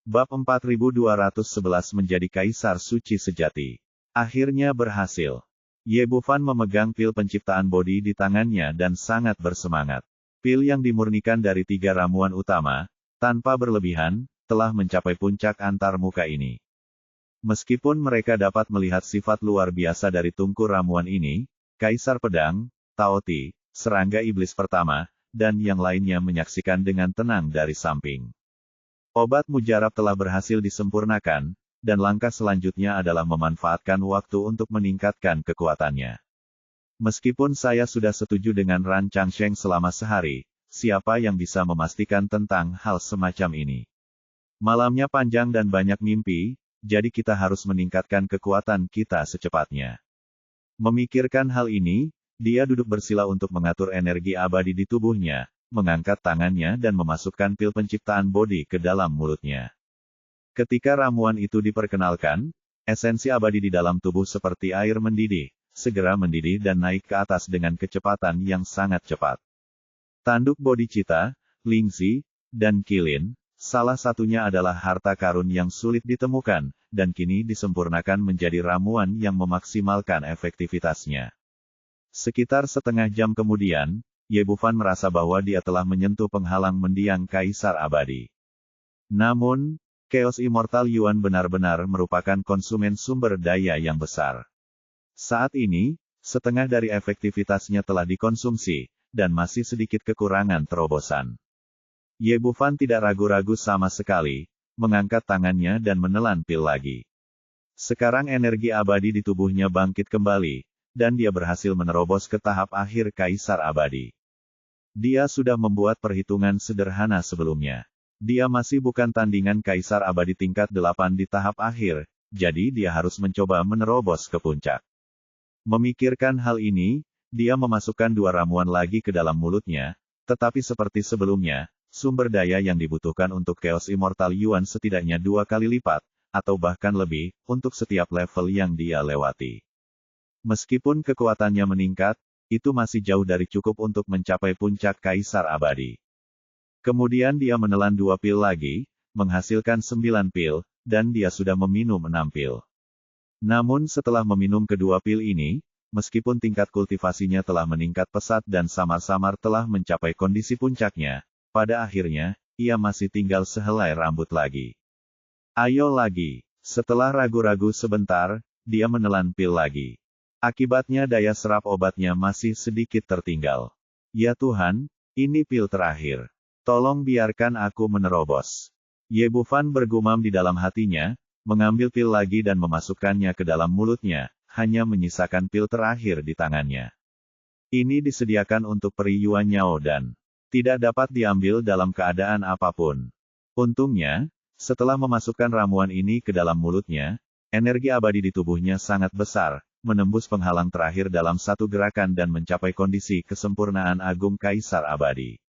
Bab 4211 menjadi Kaisar Suci Sejati. Akhirnya berhasil. Ye Bufan memegang pil penciptaan bodi di tangannya dan sangat bersemangat. Pil yang dimurnikan dari 3 ramuan utama, tanpa berlebihan, telah mencapai puncak antar muka ini. Meskipun mereka dapat melihat sifat luar biasa dari tungku ramuan ini, Kaisar Pedang, Taoti, serangga iblis pertama, dan yang lainnya menyaksikan dengan tenang dari samping. Obat mujarab telah berhasil disempurnakan, dan langkah selanjutnya adalah memanfaatkan waktu untuk meningkatkan kekuatannya. Meskipun saya sudah setuju dengan Ran Changsheng selama sehari, siapa yang bisa memastikan tentang hal semacam ini? Malamnya panjang dan banyak mimpi, jadi kita harus meningkatkan kekuatan kita secepatnya. Memikirkan hal ini, dia duduk bersila untuk mengatur energi abadi di tubuhnya, mengangkat tangannya dan memasukkan pil penciptaan bodi ke dalam mulutnya. Ketika ramuan itu diperkenalkan, esensi abadi di dalam tubuh seperti air mendidih, segera mendidih dan naik ke atas dengan kecepatan yang sangat cepat. Tanduk bodhicitta, Lingzi, dan Kilin, salah satunya adalah harta karun yang sulit ditemukan, dan kini disempurnakan menjadi ramuan yang memaksimalkan efektivitasnya. Sekitar setengah jam kemudian, Ye Bufan merasa bahwa dia telah menyentuh penghalang mendiang Kaisar Abadi. Namun, Chaos Immortal Yuan benar-benar merupakan konsumen sumber daya yang besar. Saat ini, setengah dari efektivitasnya telah dikonsumsi, dan masih sedikit kekurangan terobosan. Ye Bufan tidak ragu-ragu sama sekali, mengangkat tangannya dan menelan pil lagi. Sekarang energi abadi di tubuhnya bangkit kembali, dan dia berhasil menerobos ke tahap akhir Kaisar Abadi. Dia sudah membuat perhitungan sederhana sebelumnya. Dia masih bukan tandingan Kaisar Abadi tingkat 8 di tahap akhir, jadi dia harus mencoba menerobos ke puncak. Memikirkan hal ini, dia memasukkan 2 ramuan lagi ke dalam mulutnya, tetapi seperti sebelumnya, sumber daya yang dibutuhkan untuk Chaos Immortal Yuan setidaknya 2 kali lipat, atau bahkan lebih, untuk setiap level yang dia lewati. Meskipun kekuatannya meningkat, itu masih jauh dari cukup untuk mencapai puncak Kaisar Abadi. Kemudian dia menelan 2 pil lagi, menghasilkan 9 pil, dan dia sudah meminum 6 pil. Namun setelah meminum kedua pil ini, meskipun tingkat kultivasinya telah meningkat pesat dan samar-samar telah mencapai kondisi puncaknya, pada akhirnya, ia masih tinggal sehelai rambut lagi. Ayo lagi. Setelah ragu-ragu sebentar, dia menelan pil lagi. Akibatnya daya serap obatnya masih sedikit tertinggal. Ya Tuhan, ini pil terakhir. Tolong biarkan aku menerobos. Ye Bufan bergumam di dalam hatinya, mengambil pil lagi dan memasukkannya ke dalam mulutnya, hanya menyisakan pil terakhir di tangannya. Ini disediakan untuk peri Yuan Nyao dan tidak dapat diambil dalam keadaan apapun. Untungnya, setelah memasukkan ramuan ini ke dalam mulutnya, energi abadi di tubuhnya sangat besar, menembus penghalang terakhir dalam satu gerakan dan mencapai kondisi kesempurnaan agung Kaisar Abadi.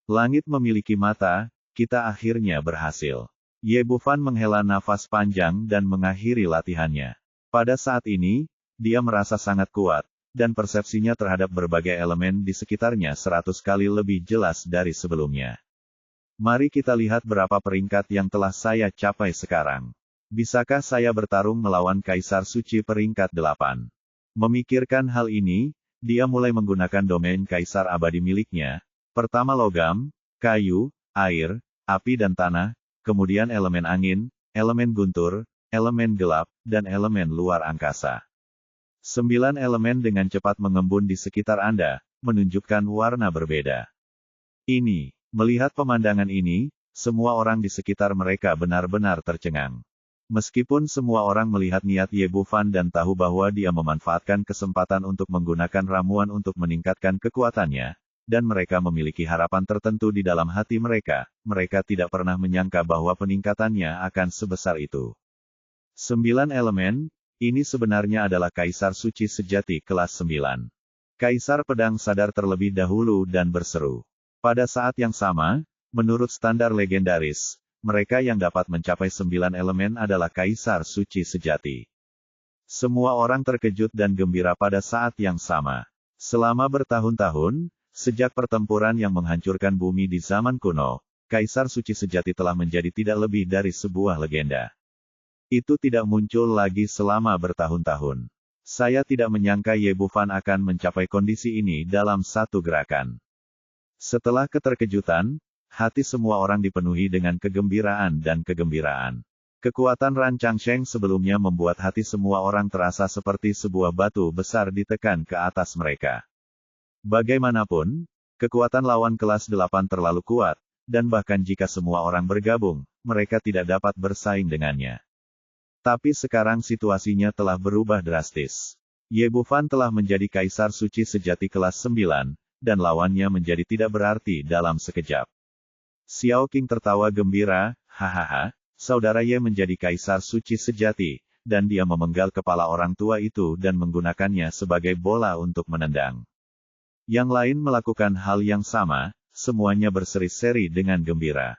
Langit memiliki mata, kita akhirnya berhasil. Ye Bufan menghela nafas panjang dan mengakhiri latihannya. Pada saat ini, dia merasa sangat kuat, dan persepsinya terhadap berbagai elemen di sekitarnya 100 kali lebih jelas dari sebelumnya. Mari kita lihat berapa peringkat yang telah saya capai sekarang. Bisakah saya bertarung melawan Kaisar Suci peringkat 8? Memikirkan hal ini, dia mulai menggunakan domain Kaisar Abadi miliknya. Pertama logam, kayu, air, api dan tanah, kemudian elemen angin, elemen guntur, elemen gelap, dan elemen luar angkasa. 9 elemen dengan cepat mengembun di sekitar Anda, menunjukkan warna berbeda. Melihat pemandangan ini, semua orang di sekitar mereka benar-benar tercengang. Meskipun semua orang melihat niat Ye Bufan dan tahu bahwa dia memanfaatkan kesempatan untuk menggunakan ramuan untuk meningkatkan kekuatannya, dan mereka memiliki harapan tertentu di dalam hati mereka, mereka tidak pernah menyangka bahwa peningkatannya akan sebesar itu. 9 elemen, ini sebenarnya adalah Kaisar Suci Sejati kelas 9. Kaisar Pedang sadar terlebih dahulu dan berseru. Pada saat yang sama, menurut standar legendaris, mereka yang dapat mencapai 9 elemen adalah Kaisar Suci Sejati. Semua orang terkejut dan gembira pada saat yang sama. Selama bertahun-tahun, sejak pertempuran yang menghancurkan bumi di zaman kuno, Kaisar Suci Sejati telah menjadi tidak lebih dari sebuah legenda. Itu tidak muncul lagi selama bertahun-tahun. Saya tidak menyangka Ye Bufan akan mencapai kondisi ini dalam satu gerakan. Setelah keterkejutan, hati semua orang dipenuhi dengan kegembiraan dan kegembiraan. Kekuatan Ran Changsheng sebelumnya membuat hati semua orang terasa seperti sebuah batu besar ditekan ke atas mereka. Bagaimanapun, kekuatan lawan kelas 8 terlalu kuat, dan bahkan jika semua orang bergabung, mereka tidak dapat bersaing dengannya. Tapi sekarang situasinya telah berubah drastis. Ye Bufan telah menjadi Kaisar Suci Sejati kelas 9, dan lawannya menjadi tidak berarti dalam sekejap. Xiao Qing tertawa gembira, hahaha. Saudara Ye menjadi Kaisar Suci Sejati, dan dia memenggal kepala orang tua itu dan menggunakannya sebagai bola untuk menendang. Yang lain melakukan hal yang sama, semuanya berseri-seri dengan gembira.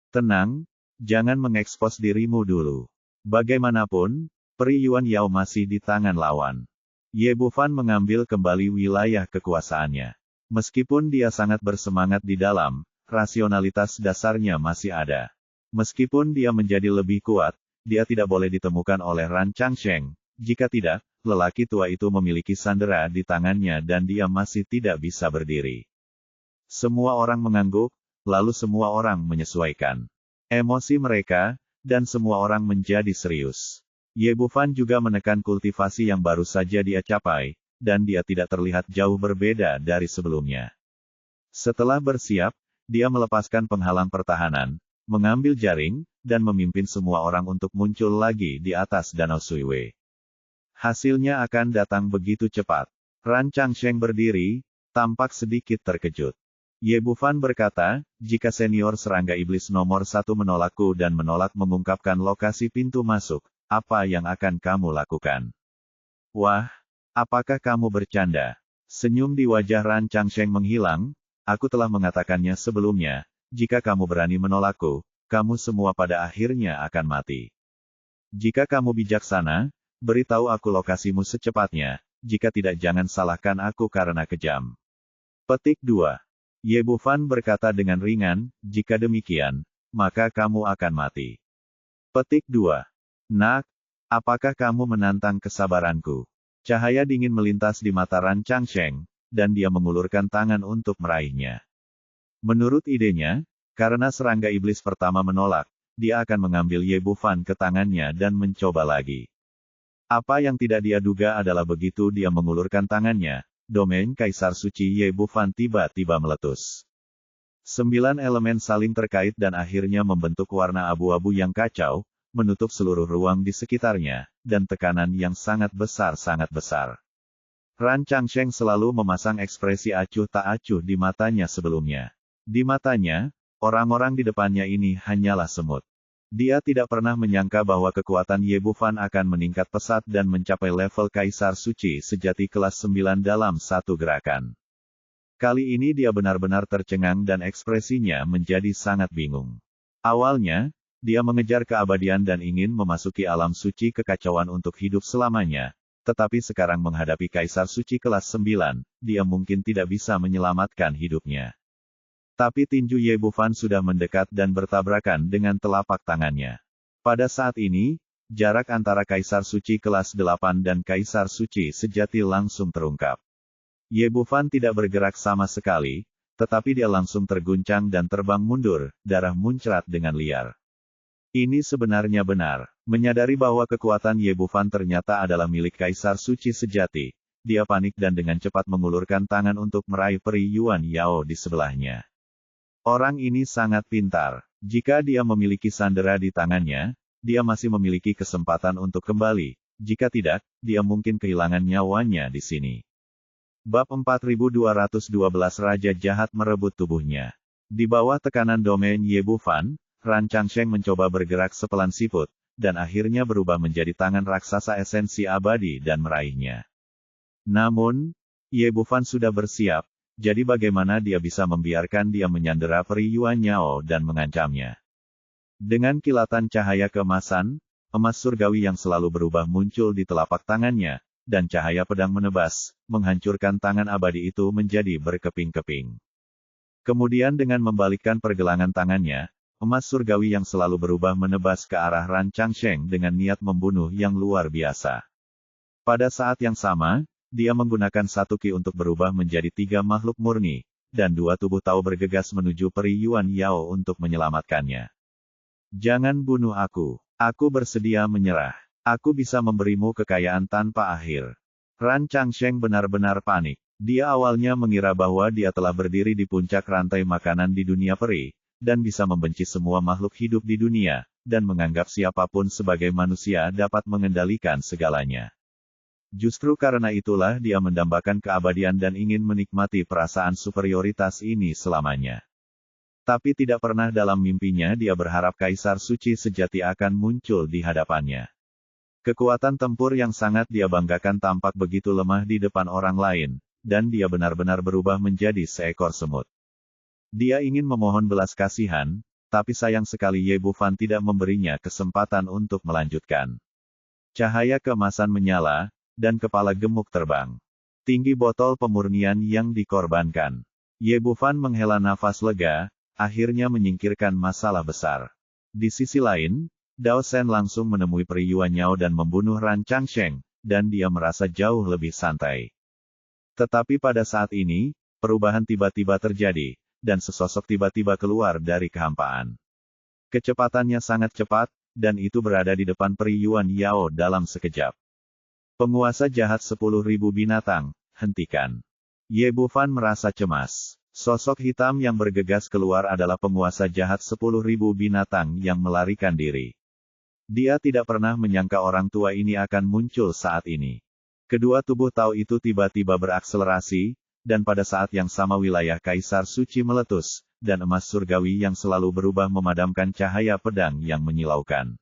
Tenang, jangan mengekspos dirimu dulu. Bagaimanapun, Peri Yuan Yao masih di tangan lawan. Ye Bufan mengambil kembali wilayah kekuasaannya. Meskipun dia sangat bersemangat di dalam, rasionalitas dasarnya masih ada. Meskipun dia menjadi lebih kuat, dia tidak boleh ditemukan oleh Ran Changsheng. Jika tidak, lelaki tua itu memiliki sandera di tangannya dan dia masih tidak bisa berdiri. Semua orang mengangguk, lalu semua orang menyesuaikan emosi mereka, dan semua orang menjadi serius. Ye Bufan juga menekan kultivasi yang baru saja dia capai, dan dia tidak terlihat jauh berbeda dari sebelumnya. Setelah bersiap, dia melepaskan penghalang pertahanan, mengambil jaring, dan memimpin semua orang untuk muncul lagi di atas Danau Suiwei. Hasilnya akan datang begitu cepat. Ran Changsheng berdiri, tampak sedikit terkejut. Ye Bufan berkata, jika senior serangga iblis nomor 1 menolakku dan menolak mengungkapkan lokasi pintu masuk, apa yang akan kamu lakukan? Wah, apakah kamu bercanda? Senyum di wajah Ran Changsheng menghilang, aku telah mengatakannya sebelumnya. Jika kamu berani menolakku, kamu semua pada akhirnya akan mati. Jika kamu bijaksana, beritahu aku lokasimu secepatnya, jika tidak jangan salahkan aku karena kejam. Petik 2. Ye Bufan berkata dengan ringan, jika demikian, maka kamu akan mati. Petik 2. Nak, apakah kamu menantang kesabaranku? Cahaya dingin melintas di mata Ran Changsheng, dan dia mengulurkan tangan untuk meraihnya. Menurut idenya, karena serangga iblis pertama menolak, dia akan mengambil Ye Bufan ke tangannya dan mencoba lagi. Apa yang tidak dia duga adalah begitu dia mengulurkan tangannya, domain Kaisar Suci Ye Bufan tiba-tiba meletus. 9 elemen saling terkait dan akhirnya membentuk warna abu-abu yang kacau, menutup seluruh ruang di sekitarnya, dan tekanan yang sangat besar. Ran Changsheng selalu memasang ekspresi acuh tak acuh di matanya sebelumnya. Di matanya, orang-orang di depannya ini hanyalah semut. Dia tidak pernah menyangka bahwa kekuatan Ye Bufan akan meningkat pesat dan mencapai level Kaisar Suci Sejati kelas 9 dalam satu gerakan. Kali ini dia benar-benar tercengang dan ekspresinya menjadi sangat bingung. Awalnya, dia mengejar keabadian dan ingin memasuki alam suci kekacauan untuk hidup selamanya, tetapi sekarang menghadapi Kaisar Suci kelas 9, dia mungkin tidak bisa menyelamatkan hidupnya. Tapi tinju Ye Bufan sudah mendekat dan bertabrakan dengan telapak tangannya. Pada saat ini, jarak antara Kaisar Suci kelas 8 dan Kaisar Suci Sejati langsung terungkap. Ye Bufan tidak bergerak sama sekali, tetapi dia langsung terguncang dan terbang mundur, darah muncrat dengan liar. Ini sebenarnya benar. Menyadari bahwa kekuatan Ye Bufan ternyata adalah milik Kaisar Suci Sejati, dia panik dan dengan cepat mengulurkan tangan untuk meraih Peri Yuan Yao di sebelahnya. Orang ini sangat pintar. Jika dia memiliki sandera di tangannya, dia masih memiliki kesempatan untuk kembali. Jika tidak, dia mungkin kehilangan nyawanya di sini. Bab 4212 Raja Jahat merebut tubuhnya. Di bawah tekanan domain Ye Bufan, Ran Changsheng mencoba bergerak sepelan siput, dan akhirnya berubah menjadi tangan raksasa esensi abadi dan meraihnya. Namun, Ye Bufan sudah bersiap. Jadi bagaimana dia bisa membiarkan dia menyandera Peri Yuan Yao dan mengancamnya? Dengan kilatan cahaya keemasan, emas surgawi yang selalu berubah muncul di telapak tangannya, dan cahaya pedang menebas, menghancurkan tangan abadi itu menjadi berkeping-keping. Kemudian dengan membalikkan pergelangan tangannya, emas surgawi yang selalu berubah menebas ke arah Ran Changsheng dengan niat membunuh yang luar biasa. Pada saat yang sama, dia menggunakan satu ki untuk berubah menjadi 3 makhluk murni, dan 2 tubuh Tao bergegas menuju peri Yuan Yao untuk menyelamatkannya. Jangan bunuh aku. Aku bersedia menyerah. Aku bisa memberimu kekayaan tanpa akhir. Ran Changsheng benar-benar panik. Dia awalnya mengira bahwa dia telah berdiri di puncak rantai makanan di dunia peri, dan bisa membenci semua makhluk hidup di dunia, dan menganggap siapapun sebagai manusia dapat mengendalikan segalanya. Justru karena itulah dia mendambakan keabadian dan ingin menikmati perasaan superioritas ini selamanya. Tapi tidak pernah dalam mimpinya dia berharap Kaisar Suci sejati akan muncul di hadapannya. Kekuatan tempur yang sangat dia banggakan tampak begitu lemah di depan orang lain, dan dia benar-benar berubah menjadi seekor semut. Dia ingin memohon belas kasihan, tapi sayang sekali Ye Bufan tidak memberinya kesempatan untuk melanjutkan. Cahaya keemasan menyala, dan kepala gemuk terbang. Tinggi botol pemurnian yang dikorbankan. Ye Bufan menghela nafas lega, akhirnya menyingkirkan masalah besar. Di sisi lain, Dao Shen langsung menemui peri Yuan Yao dan membunuh Ran Changsheng, dan dia merasa jauh lebih santai. Tetapi pada saat ini, perubahan tiba-tiba terjadi, dan sesosok tiba-tiba keluar dari kehampaan. Kecepatannya sangat cepat, dan itu berada di depan peri Yuan Yao dalam sekejap. Penguasa jahat 10.000 binatang, hentikan. Ye Bufan merasa cemas. Sosok hitam yang bergegas keluar adalah penguasa jahat 10.000 binatang yang melarikan diri. Dia tidak pernah menyangka orang tua ini akan muncul saat ini. Kedua tubuh Tao itu tiba-tiba berakselerasi, dan pada saat yang sama wilayah Kaisar Suci meletus, dan emas surgawi yang selalu berubah memadamkan cahaya pedang yang menyilaukan.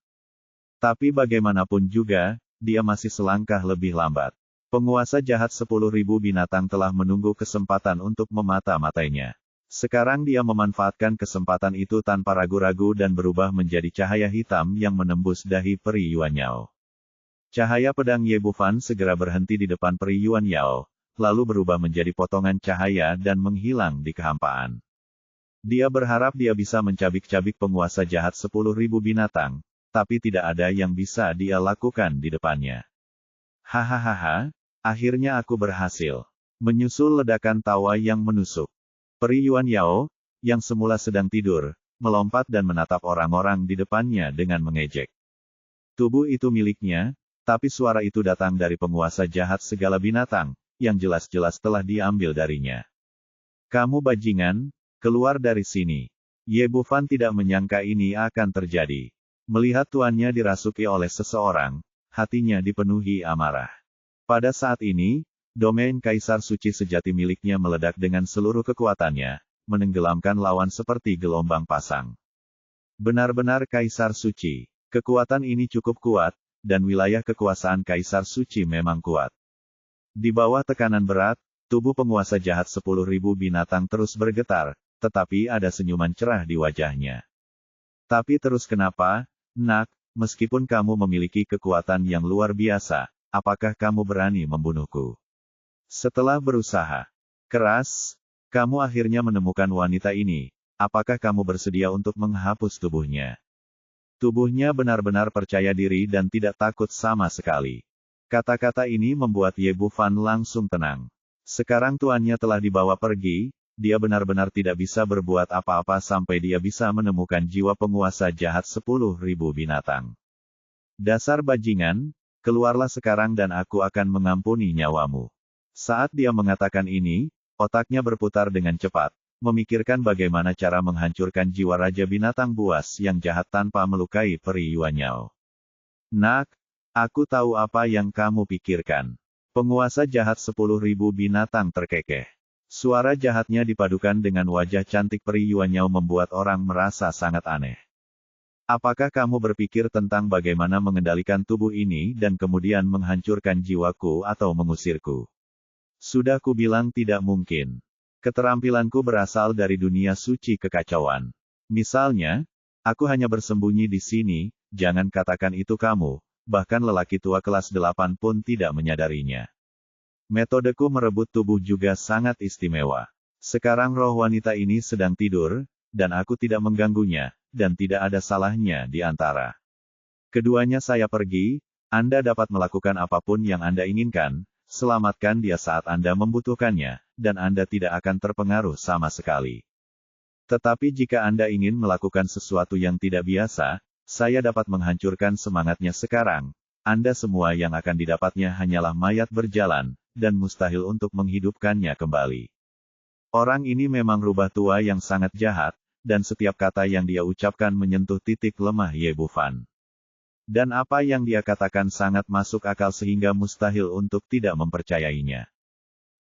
Tapi bagaimanapun juga, dia masih selangkah lebih lambat. Penguasa jahat 10.000 binatang telah menunggu kesempatan untuk memata-matainya. Sekarang dia memanfaatkan kesempatan itu tanpa ragu-ragu dan berubah menjadi cahaya hitam yang menembus dahi peri Yuan Yao. Cahaya pedang Ye Bufan segera berhenti di depan peri Yuan Yao, lalu berubah menjadi potongan cahaya dan menghilang di kehampaan. Dia berharap dia bisa mencabik-cabik penguasa jahat 10.000 binatang, tapi tidak ada yang bisa dia lakukan di depannya. Hahaha, akhirnya aku berhasil. Menyusul ledakan tawa yang menusuk. Peri Yuan Yao, yang semula sedang tidur, melompat dan menatap orang-orang di depannya dengan mengejek. Tubuh itu miliknya, tapi suara itu datang dari penguasa jahat segala binatang, yang jelas-jelas telah diambil darinya. Kamu bajingan, keluar dari sini. Ye Bufan tidak menyangka ini akan terjadi. Melihat tuannya dirasuki oleh seseorang, hatinya dipenuhi amarah. Pada saat ini, domain Kaisar Suci sejati miliknya meledak dengan seluruh kekuatannya, menenggelamkan lawan seperti gelombang pasang. Benar-benar Kaisar Suci. Kekuatan ini cukup kuat, dan wilayah kekuasaan Kaisar Suci memang kuat. Di bawah tekanan berat, tubuh penguasa jahat 10.000 binatang terus bergetar, tetapi ada senyuman cerah di wajahnya. Tapi terus kenapa, Nak, meskipun kamu memiliki kekuatan yang luar biasa, apakah kamu berani membunuhku? Setelah berusaha keras, kamu akhirnya menemukan wanita ini, apakah kamu bersedia untuk menghapus tubuhnya? Tubuhnya benar-benar percaya diri dan tidak takut sama sekali. Kata-kata ini membuat Ye Bufan langsung tenang. Sekarang tuannya telah dibawa pergi, dia benar-benar tidak bisa berbuat apa-apa sampai dia bisa menemukan jiwa penguasa jahat 10.000 binatang. Dasar bajingan, keluarlah sekarang dan aku akan mengampuni nyawamu. Saat dia mengatakan ini, otaknya berputar dengan cepat, memikirkan bagaimana cara menghancurkan jiwa Raja Binatang Buas yang jahat tanpa melukai peri Yuan Yao. Nak, aku tahu apa yang kamu pikirkan. Penguasa jahat 10.000 binatang terkekeh. Suara jahatnya dipadukan dengan wajah cantik peri Yuan Yao membuat orang merasa sangat aneh. Apakah kamu berpikir tentang bagaimana mengendalikan tubuh ini dan kemudian menghancurkan jiwaku atau mengusirku? Sudah kubilang tidak mungkin. Keterampilanku berasal dari dunia suci kekacauan. Misalnya, aku hanya bersembunyi di sini, jangan katakan itu kamu, bahkan lelaki tua kelas 8 pun tidak menyadarinya. Metodeku merebut tubuh juga sangat istimewa. Sekarang roh wanita ini sedang tidur, dan aku tidak mengganggunya, dan tidak ada salahnya di antara keduanya saya pergi. Anda dapat melakukan apapun yang Anda inginkan, selamatkan dia saat Anda membutuhkannya, dan Anda tidak akan terpengaruh sama sekali. Tetapi jika Anda ingin melakukan sesuatu yang tidak biasa, saya dapat menghancurkan semangatnya sekarang. Anda semua yang akan didapatnya hanyalah mayat berjalan, dan mustahil untuk menghidupkannya kembali. Orang ini memang rubah tua yang sangat jahat, dan setiap kata yang dia ucapkan menyentuh titik lemah Ye Bufan. Dan apa yang dia katakan sangat masuk akal sehingga mustahil untuk tidak mempercayainya.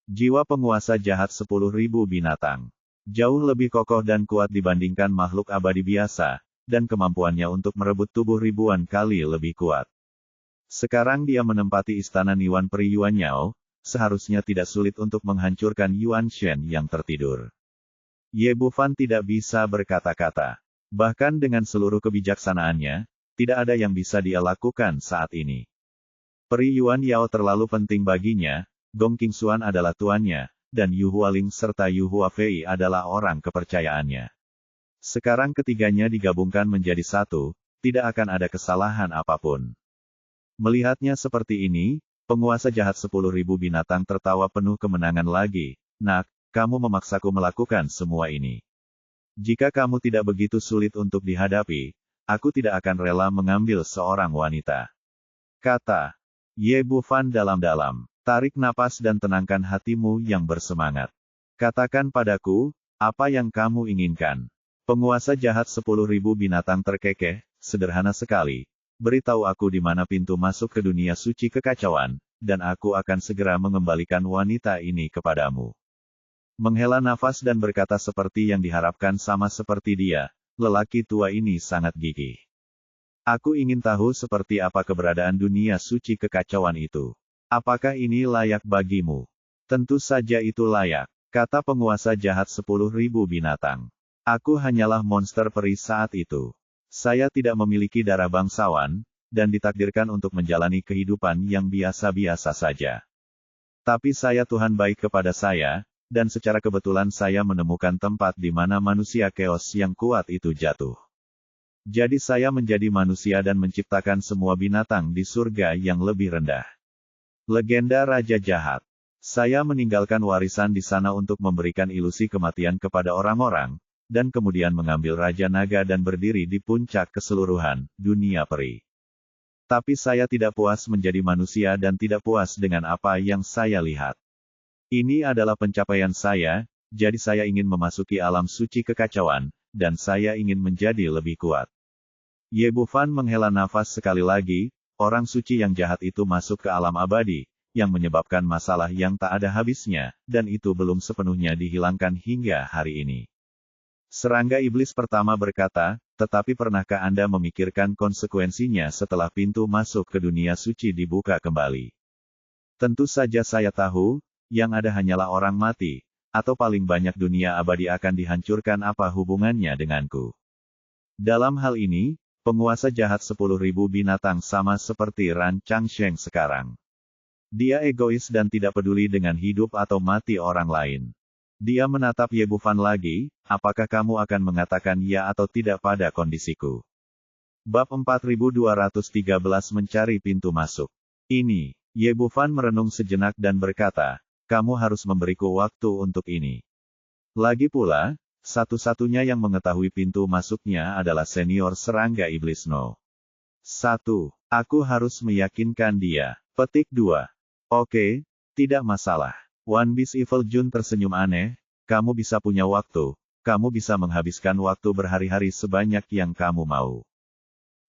Jiwa penguasa jahat 10.000 binatang. Jauh lebih kokoh dan kuat dibandingkan makhluk abadi biasa, dan kemampuannya untuk merebut tubuh ribuan kali lebih kuat. Sekarang dia menempati istana Niwan Peri Yuan Yao, seharusnya tidak sulit untuk menghancurkan Yuan Shen yang tertidur. Ye Bufan tidak bisa berkata-kata. Bahkan dengan seluruh kebijaksanaannya, tidak ada yang bisa dia lakukan saat ini. Peri Yuan Yao terlalu penting baginya, Gong Qingxuan adalah tuannya, dan Yu Hualing serta Yu Huafei adalah orang kepercayaannya. Sekarang ketiganya digabungkan menjadi satu, tidak akan ada kesalahan apapun. Melihatnya seperti ini, penguasa jahat 10.000 binatang tertawa penuh kemenangan lagi. Nak, kamu memaksaku melakukan semua ini. Jika kamu tidak begitu sulit untuk dihadapi, aku tidak akan rela mengambil seorang wanita. Kata Ye Bufan dalam-dalam. Tarik napas dan tenangkan hatimu yang bersemangat. Katakan padaku, apa yang kamu inginkan. Penguasa jahat 10.000 binatang terkekeh, sederhana sekali. Beritahu aku di mana pintu masuk ke dunia suci kekacauan, dan aku akan segera mengembalikan wanita ini kepadamu. Menghela nafas dan berkata seperti yang diharapkan sama seperti dia. Lelaki tua ini sangat gigih. Aku ingin tahu seperti apa keberadaan dunia suci kekacauan itu. Apakah ini layak bagimu? Tentu saja itu layak, kata penguasa jahat 10.000 binatang. Aku hanyalah monster peri saat itu. Saya tidak memiliki darah bangsawan, dan ditakdirkan untuk menjalani kehidupan yang biasa-biasa saja. Tapi saya Tuhan baik kepada saya, dan secara kebetulan saya menemukan tempat di mana manusia keos yang kuat itu jatuh. Jadi saya menjadi manusia dan menciptakan semua binatang di surga yang lebih rendah. Legenda Raja Jahat. Saya meninggalkan warisan di sana untuk memberikan ilusi kematian kepada orang-orang, dan kemudian mengambil Raja Naga dan berdiri di puncak keseluruhan dunia peri. Tapi saya tidak puas menjadi manusia dan tidak puas dengan apa yang saya lihat. Ini adalah pencapaian saya, jadi saya ingin memasuki alam suci kekacauan, dan saya ingin menjadi lebih kuat. Ye Bufan menghela nafas sekali lagi, orang suci yang jahat itu masuk ke alam abadi, yang menyebabkan masalah yang tak ada habisnya, dan itu belum sepenuhnya dihilangkan hingga hari ini. Serangga iblis pertama berkata, tetapi pernahkah Anda memikirkan konsekuensinya setelah pintu masuk ke dunia suci dibuka kembali? Tentu saja saya tahu, yang ada hanyalah orang mati, atau paling banyak dunia abadi akan dihancurkan. Apa hubungannya denganku? Dalam hal ini, penguasa jahat 10.000 binatang sama seperti Ran Changsheng sekarang. Dia egois dan tidak peduli dengan hidup atau mati orang lain. Dia menatap Ye Bufan lagi, apakah kamu akan mengatakan ya atau tidak pada kondisiku? Bab 4213 Mencari pintu masuk. Ini, Ye Bufan merenung sejenak dan berkata, kamu harus memberiku waktu untuk ini. Lagi pula, satu-satunya yang mengetahui pintu masuknya adalah senior serangga iblis No. 1. Aku harus meyakinkan dia. Petik 2. Oke, tidak masalah. One Piece Evil Jun tersenyum aneh, kamu bisa punya waktu, kamu bisa menghabiskan waktu berhari-hari sebanyak yang kamu mau.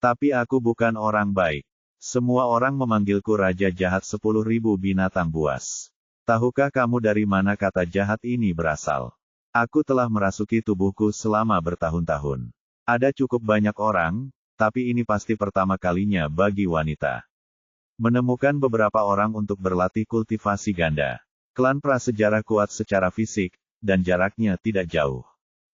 Tapi aku bukan orang baik. Semua orang memanggilku Raja Jahat 10.000 binatang buas. Tahukah kamu dari mana kata jahat ini berasal? Aku telah merasuki tubuhku selama bertahun-tahun. Ada cukup banyak orang, tapi ini pasti pertama kalinya bagi wanita. Menemukan beberapa orang untuk berlatih kultivasi ganda. Klan prasejarah kuat secara fisik, dan jaraknya tidak jauh.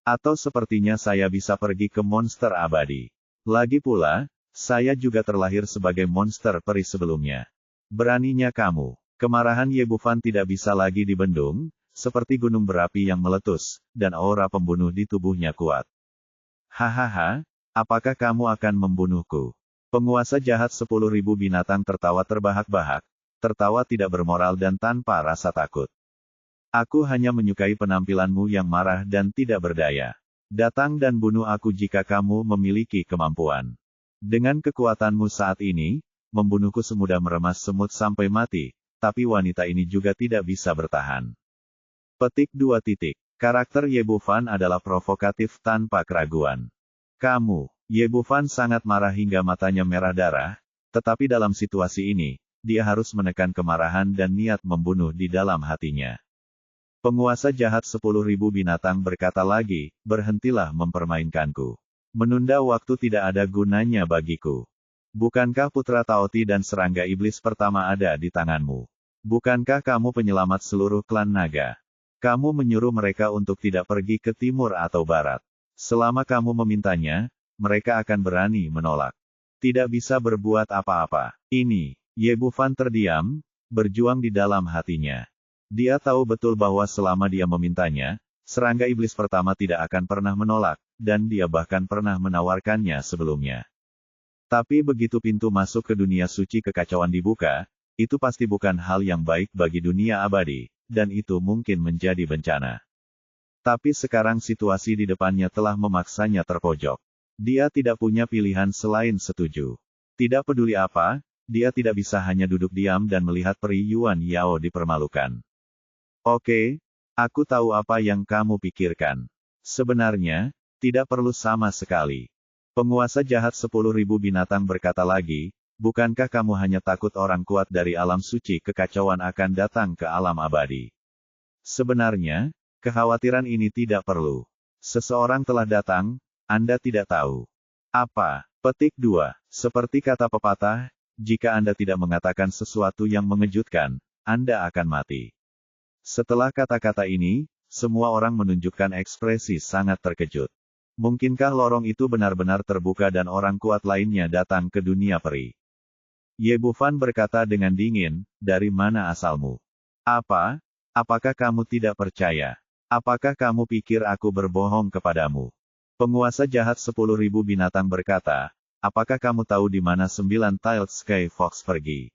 Atau sepertinya saya bisa pergi ke monster abadi. Lagi pula, saya juga terlahir sebagai monster peri sebelumnya. Beraninya kamu. Kemarahan Ye Bufan tidak bisa lagi dibendung, seperti gunung berapi yang meletus, dan aura pembunuh di tubuhnya kuat. Hahaha, apakah kamu akan membunuhku? Penguasa jahat 10.000 binatang tertawa terbahak-bahak, tertawa tidak bermoral dan tanpa rasa takut. Aku hanya menyukai penampilanmu yang marah dan tidak berdaya. Datang dan bunuh aku jika kamu memiliki kemampuan. Dengan kekuatanmu saat ini, membunuhku semudah meremas semut sampai mati, tapi wanita ini juga tidak bisa bertahan. Petik 2. Karakter Ye Bufan adalah provokatif tanpa keraguan. Kamu, Ye Bufan sangat marah hingga matanya merah darah, tetapi dalam situasi ini, dia harus menekan kemarahan dan niat membunuh di dalam hatinya. Penguasa jahat 10.000 binatang berkata lagi, berhentilah mempermainkanku. Menunda waktu tidak ada gunanya bagiku. Bukankah putra Taoti dan serangga iblis pertama ada di tanganmu? Bukankah kamu penyelamat seluruh klan naga? Kamu menyuruh mereka untuk tidak pergi ke timur atau barat. Selama kamu memintanya, mereka akan berani menolak. Tidak bisa berbuat apa-apa. Ini, Ye Bufan terdiam, berjuang di dalam hatinya. Dia tahu betul bahwa selama dia memintanya, serangga iblis pertama tidak akan pernah menolak, dan dia bahkan pernah menawarkannya sebelumnya. Tapi begitu pintu masuk ke dunia suci kekacauan dibuka, itu pasti bukan hal yang baik bagi dunia abadi, dan itu mungkin menjadi bencana. Tapi sekarang situasi di depannya telah memaksanya terpojok. Dia tidak punya pilihan selain setuju. Tidak peduli apa, dia tidak bisa hanya duduk diam dan melihat peri Yuan Yao dipermalukan. Oke, aku tahu apa yang kamu pikirkan. Sebenarnya, tidak perlu sama sekali. Penguasa jahat 10.000 binatang berkata lagi, bukankah kamu hanya takut orang kuat dari alam suci kekacauan akan datang ke alam abadi? Sebenarnya, kekhawatiran ini tidak perlu. Seseorang telah datang, Anda tidak tahu. Apa? Petik 2. Seperti kata pepatah, jika Anda tidak mengatakan sesuatu yang mengejutkan, Anda akan mati. Setelah kata-kata ini, semua orang menunjukkan ekspresi sangat terkejut. Mungkinkah lorong itu benar-benar terbuka dan orang kuat lainnya datang ke dunia peri? Ye Bufan berkata dengan dingin, dari mana asalmu? Apa? Apakah kamu tidak percaya? Apakah kamu pikir aku berbohong kepadamu? Penguasa jahat 10.000 binatang berkata, apakah kamu tahu di mana 9-tailed Sky Fox pergi?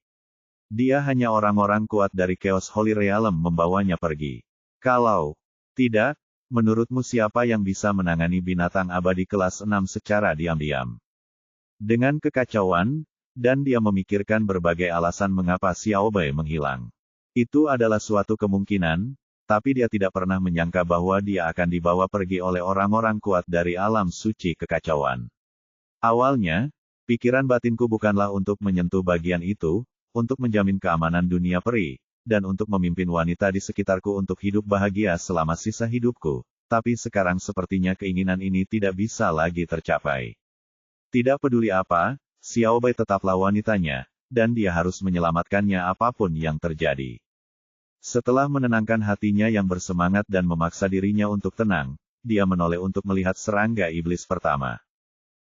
Dia hanya orang-orang kuat dari Chaos Holy Realm membawanya pergi. Kalau tidak, menurutmu siapa yang bisa menangani binatang abadi kelas 6 secara diam-diam? Dengan kekacauan, dan dia memikirkan berbagai alasan mengapa Xiao Bei menghilang. Itu adalah suatu kemungkinan, tapi dia tidak pernah menyangka bahwa dia akan dibawa pergi oleh orang-orang kuat dari alam suci kekacauan. Awalnya, pikiran batinku bukanlah untuk menyentuh bagian itu, untuk menjamin keamanan dunia peri, dan untuk memimpin wanita di sekitarku untuk hidup bahagia selama sisa hidupku, tapi sekarang sepertinya keinginan ini tidak bisa lagi tercapai. Tidak peduli apa, Xiao Bei tetaplah wanitanya, dan dia harus menyelamatkannya apapun yang terjadi. Setelah menenangkan hatinya yang bersemangat dan memaksa dirinya untuk tenang, dia menoleh untuk melihat serangga iblis pertama.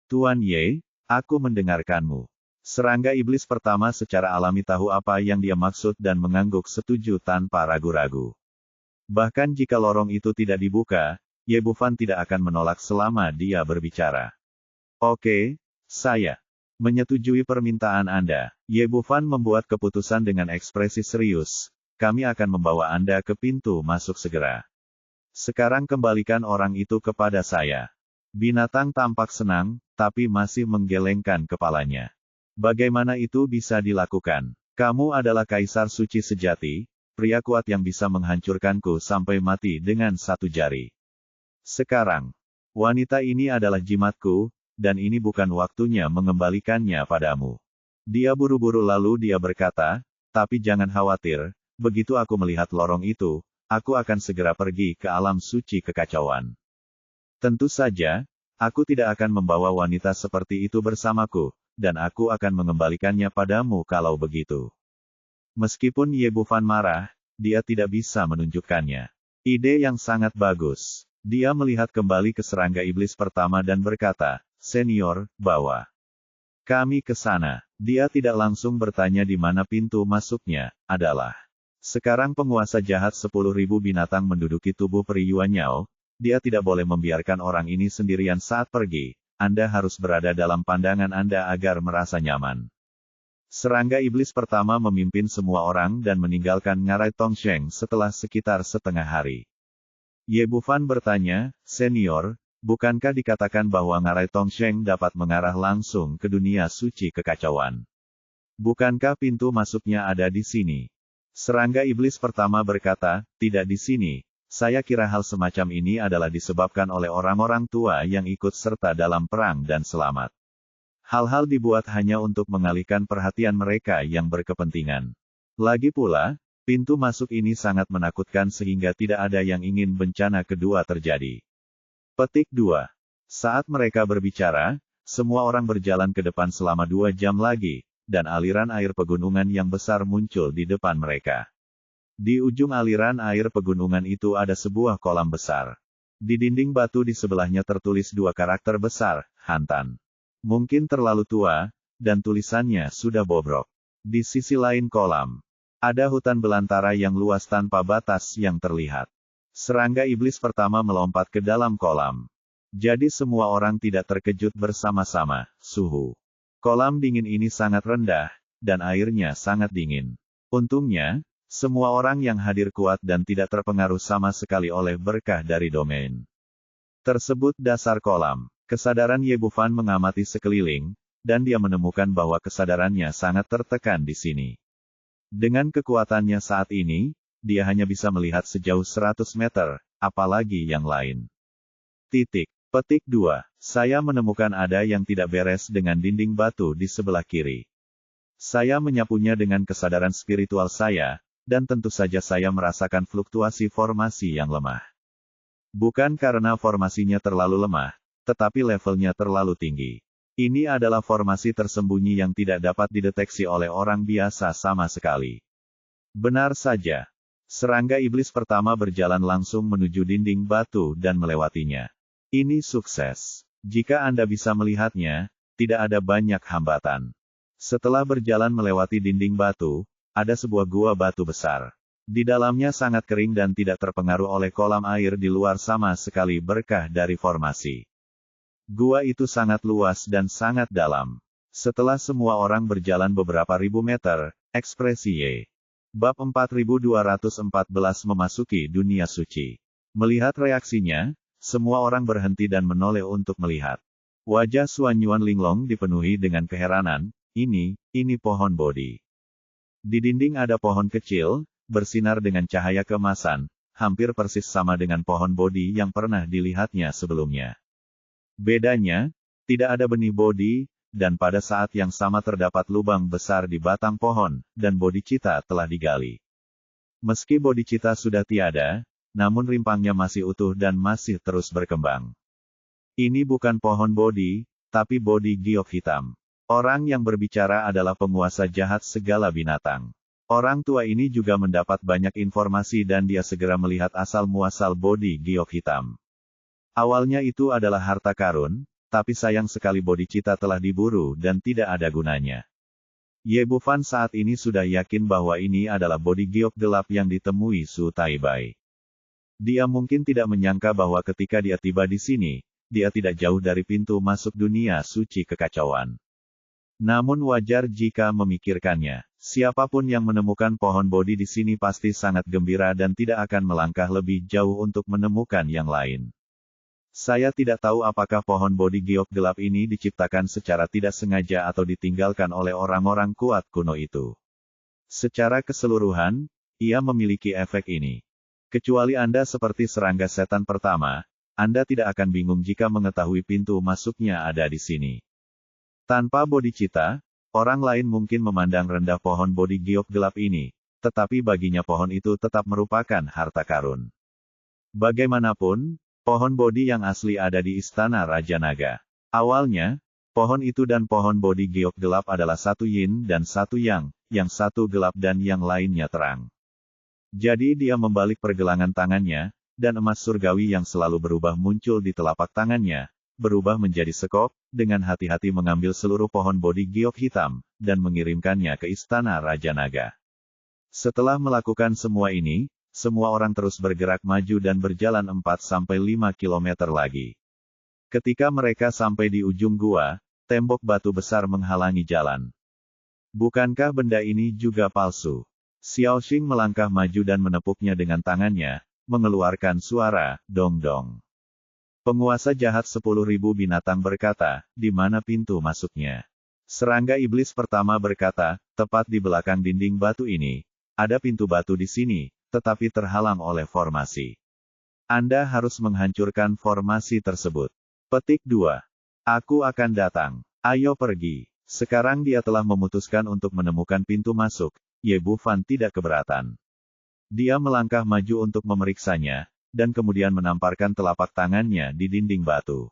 Tuan Ye, aku mendengarkanmu. Serangga iblis pertama secara alami tahu apa yang dia maksud dan mengangguk setuju tanpa ragu-ragu. Bahkan jika lorong itu tidak dibuka, Ye Bufan tidak akan menolak selama dia berbicara. Oke, saya menyetujui permintaan Anda. Ye Bufan membuat keputusan dengan ekspresi serius. Kami akan membawa Anda ke pintu masuk segera. Sekarang kembalikan orang itu kepada saya. Binatang tampak senang, tapi masih menggelengkan kepalanya. Bagaimana itu bisa dilakukan? Kamu adalah kaisar suci sejati, pria kuat yang bisa menghancurkanku sampai mati dengan satu jari. Sekarang, wanita ini adalah jimatku, dan ini bukan waktunya mengembalikannya padamu. Dia buru-buru lalu dia berkata, tapi jangan khawatir, begitu aku melihat lorong itu, aku akan segera pergi ke alam suci kekacauan. Tentu saja, aku tidak akan membawa wanita seperti itu bersamaku, dan aku akan mengembalikannya padamu kalau begitu. Meskipun Ye Bufan marah, dia tidak bisa menunjukkannya. Ide yang sangat bagus. Dia melihat kembali ke serangga iblis pertama dan berkata, Senior, bawa kami ke sana. Dia tidak langsung bertanya di mana pintu masuknya, adalah Sekarang penguasa jahat 10.000 binatang menduduki tubuh peri Yuanyao. Dia tidak boleh membiarkan orang ini sendirian saat pergi. Anda harus berada dalam pandangan Anda agar merasa nyaman. Serangga iblis pertama memimpin semua orang dan meninggalkan ngarai Tongsheng setelah sekitar setengah hari. Ye Bufan bertanya, "Senior, bukankah dikatakan bahwa ngarai Tongsheng dapat mengarah langsung ke dunia suci kekacauan? Bukankah pintu masuknya ada di sini?" Serangga iblis pertama berkata, "Tidak di sini. Saya kira hal semacam ini adalah disebabkan oleh orang-orang tua yang ikut serta dalam perang dan selamat. Hal-hal dibuat hanya untuk mengalihkan perhatian mereka yang berkepentingan. Lagi pula, pintu masuk ini sangat menakutkan sehingga tidak ada yang ingin bencana kedua terjadi." Petik 2. Saat mereka berbicara, semua orang berjalan ke depan selama 2 jam lagi, dan aliran air pegunungan yang besar muncul di depan mereka. Di ujung aliran air pegunungan itu ada sebuah kolam besar. Di dinding batu di sebelahnya tertulis 2 karakter besar, "Hantan." Mungkin terlalu tua, dan tulisannya sudah bobrok. Di sisi lain kolam, ada hutan belantara yang luas tanpa batas yang terlihat. Serangga iblis pertama melompat ke dalam kolam. Jadi semua orang tidak terkejut bersama-sama. Suhu kolam dingin ini sangat rendah, dan airnya sangat dingin. Untungnya, semua orang yang hadir kuat dan tidak terpengaruh sama sekali oleh berkah dari domain tersebut. Dasar kolam. Kesadaran Ye Bufan mengamati sekeliling, dan dia menemukan bahwa kesadarannya sangat tertekan di sini. Dengan kekuatannya saat ini, dia hanya bisa melihat sejauh 100 meter, apalagi yang lain. Petik 2. Saya menemukan ada yang tidak beres dengan dinding batu di sebelah kiri. Saya menyapunya dengan kesadaran spiritual saya, dan tentu saja saya merasakan fluktuasi formasi yang lemah. Bukan karena formasinya terlalu lemah, tetapi levelnya terlalu tinggi. Ini adalah formasi tersembunyi yang tidak dapat dideteksi oleh orang biasa sama sekali. Benar saja. Serangga iblis pertama berjalan langsung menuju dinding batu dan melewatinya. Ini sukses. Jika Anda bisa melihatnya, tidak ada banyak hambatan. Setelah berjalan melewati dinding batu, ada sebuah gua batu besar. Di dalamnya sangat kering dan tidak terpengaruh oleh kolam air di luar sama sekali berkah dari formasi. Gua itu sangat luas dan sangat dalam. Setelah semua orang berjalan beberapa ribu meter, ekspresi Y. Bab 4214 memasuki dunia suci. Melihat reaksinya, semua orang berhenti dan menoleh untuk melihat. Wajah Suan Yuan Linglong dipenuhi dengan keheranan. Ini pohon Bodhi. Di dinding ada pohon kecil, bersinar dengan cahaya keemasan, hampir persis sama dengan pohon Bodhi yang pernah dilihatnya sebelumnya. Bedanya, tidak ada benih Bodhi, dan pada saat yang sama terdapat lubang besar di batang pohon, dan bodhicitta telah digali. Meski bodhicitta sudah tiada, namun rimpangnya masih utuh dan masih terus berkembang. Ini bukan pohon Bodhi, tapi Bodhi giok hitam. Orang yang berbicara adalah penguasa jahat segala binatang. Orang tua ini juga mendapat banyak informasi dan dia segera melihat asal-muasal Bodhi giok hitam. Awalnya itu adalah harta karun, tapi sayang sekali bodhicitta telah diburu dan tidak ada gunanya. Ye Bufan saat ini sudah yakin bahwa ini adalah Bodhi giok gelap yang ditemui Su Taibai. Dia mungkin tidak menyangka bahwa ketika dia tiba di sini, dia tidak jauh dari pintu masuk dunia suci kekacauan. Namun wajar jika memikirkannya. Siapapun yang menemukan pohon Bodhi di sini pasti sangat gembira dan tidak akan melangkah lebih jauh untuk menemukan yang lain. Saya tidak tahu apakah pohon Bodhi giok gelap ini diciptakan secara tidak sengaja atau ditinggalkan oleh orang-orang kuat kuno itu. Secara keseluruhan, ia memiliki efek ini. Kecuali Anda seperti serangga setan pertama, Anda tidak akan bingung jika mengetahui pintu masuknya ada di sini. Tanpa bodhicitta, orang lain mungkin memandang rendah pohon Bodhi giok gelap ini, tetapi baginya pohon itu tetap merupakan harta karun. Bagaimanapun, pohon Bodhi yang asli ada di Istana Raja Naga. Awalnya, pohon itu dan pohon Bodhi giok gelap adalah satu yin dan satu yang satu gelap dan yang lainnya terang. Jadi dia membalik pergelangan tangannya, dan emas surgawi yang selalu berubah muncul di telapak tangannya, berubah menjadi sekop, dengan hati-hati mengambil seluruh pohon Bodhi giok hitam, dan mengirimkannya ke Istana Raja Naga. Setelah melakukan semua ini, semua orang terus bergerak maju dan berjalan 4-5 kilometer lagi. Ketika mereka sampai di ujung gua, tembok batu besar menghalangi jalan. Bukankah benda ini juga palsu? Xiaoxing melangkah maju dan menepuknya dengan tangannya, mengeluarkan suara, dong-dong. Penguasa jahat 10.000 binatang berkata, di mana pintu masuknya? Serangga iblis pertama berkata, tepat di belakang dinding batu ini. Ada pintu batu di sini, tetapi terhalang oleh formasi. Anda harus menghancurkan formasi tersebut. Petik 2. Aku akan datang. Ayo pergi. Sekarang dia telah memutuskan untuk menemukan pintu masuk. Ye Bufan tidak keberatan. Dia melangkah maju untuk memeriksanya, dan kemudian menamparkan telapak tangannya di dinding batu.